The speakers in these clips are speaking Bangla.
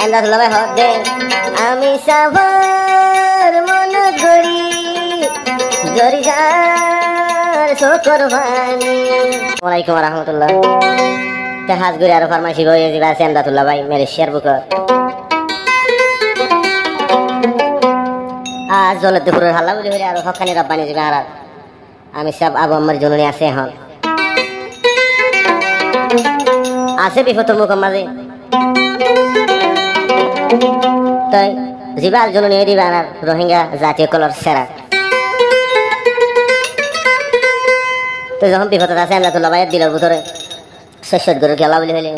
এন্দা তুলাবাই হদে আমি সাভার মন গড়ি জরিজার শোকর ভানি। ওয়ালাইকুম রাহমাতুল্লাহ। তে হাজগুড়ি আর ফার্মাসি গয়ে দিবা এন্দা তুলাবাই মেরে শেয়ার বুকর। আজ জলের দুপুরের হাল্লা বলি হইলে আর হকানি রব্বানি যাবে আর আমি সব আবু আম্মার জননী আছে এখন আছে বিপদের মুখ মাঝে তাই জিবাল জননী দিবে আর রোহিঙ্গা জাতীয় কলর সেরা তো যখন বিপদ আছে আমরা তো লবাইয়ের দিলের ভিতরে শস্য গরু খেলা বলি হইলে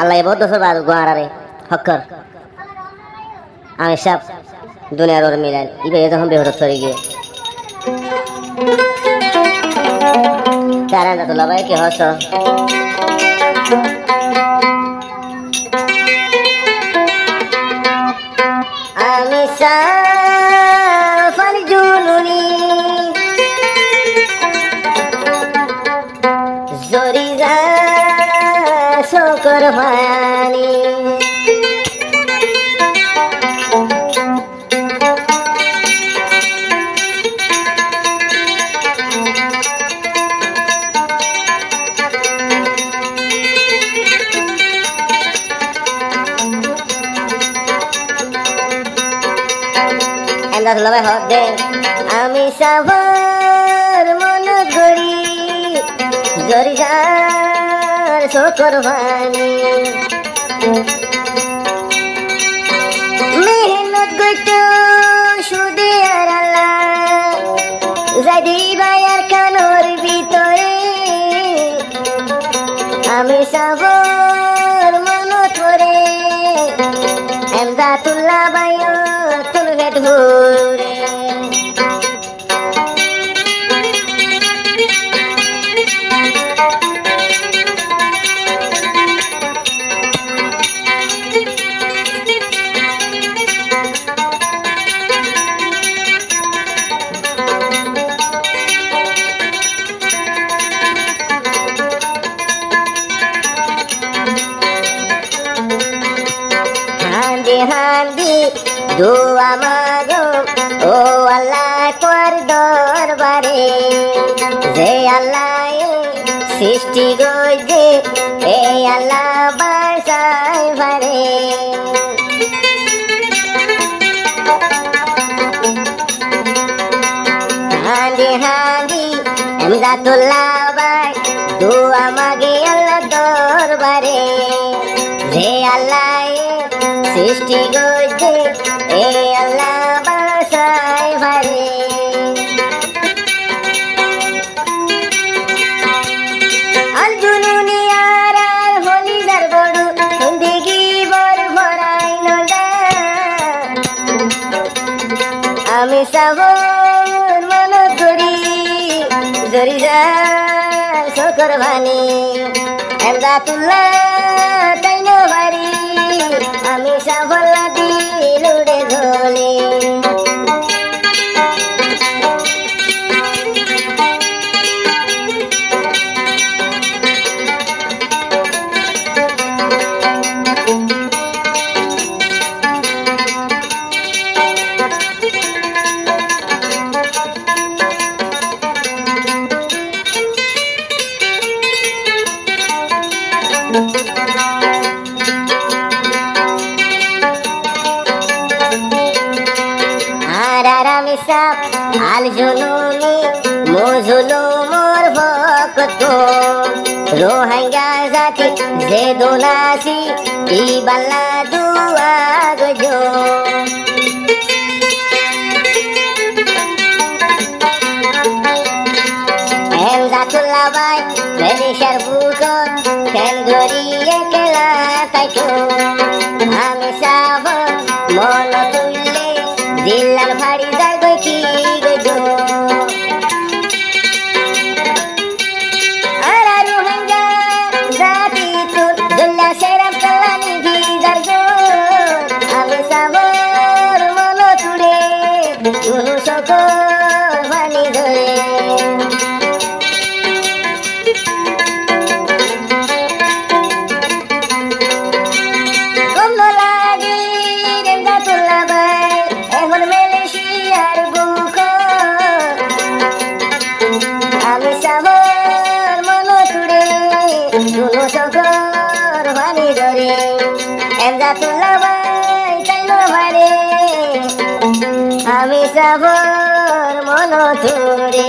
আল্লাহ বহুত বছর বাদ গোয়ারে হকর আমি সব দুনিয়ার ওর মিলান ইবে যখন বেহরত করে গিয়ে তারা তো লবাই কি হস আমি সাফার জুনুনি জরিজা শোকর ভানি লবাই হদে আমি সাভার মন গড়ি জরিজার শোকর ভানি মেহনত গইত সুদে আর আল্লাহ যাই দিবাই আর কানোর ভিতরে আমি সাভার মন করে এমদা তুল্লা বাইও তুলবে ধরে হান্দি দোয়া মাগো ও আল্লাহ তোর দরবারে যে আল্লাহ সৃষ্টি গইছে এই আল্লাহ বাসাই ভারে হান্দি হান্দি এমদাতুল্লাহ ভাই দোয়া মাগে আল্লাহ দরবারে যে আল্লাহ সৃষ্টি গইছে এই আল্লাহ বাসাই ভারে আল জুনুনি আর হলিদার বড় জিন্দেগি বড় ভরাই নদা আমি সাবর মন করি জরিজা শোকর ভানি এমদাতুল্লাহ তাইনো বাড়ি আমি সাফল্লা দিলুড়ে ধলে আল জুনুনি মজুলু মোর ভক্ত রোহিঙ্গা জাতি যে দোলাসি ই বাল্লা দুয়া গজো এমদাতুল্লাহ ভাই মেরিশার বুকত কেন গড়িয়ে কেলা তাইতো আমি সাবর মন তুললে দিল্লার ভাড়ি যায় গই কি গজো আর রোহিঙ্গা জাতি তোর দুল্লা সেরাম কালানি ভিজার গো আমি সাবর মন তুলে শুনু সকল ভানি ধরে ঘর পানি ধরে এমজা তুলা ভাই চাইনো ভারে আমি সাবর মন তোরে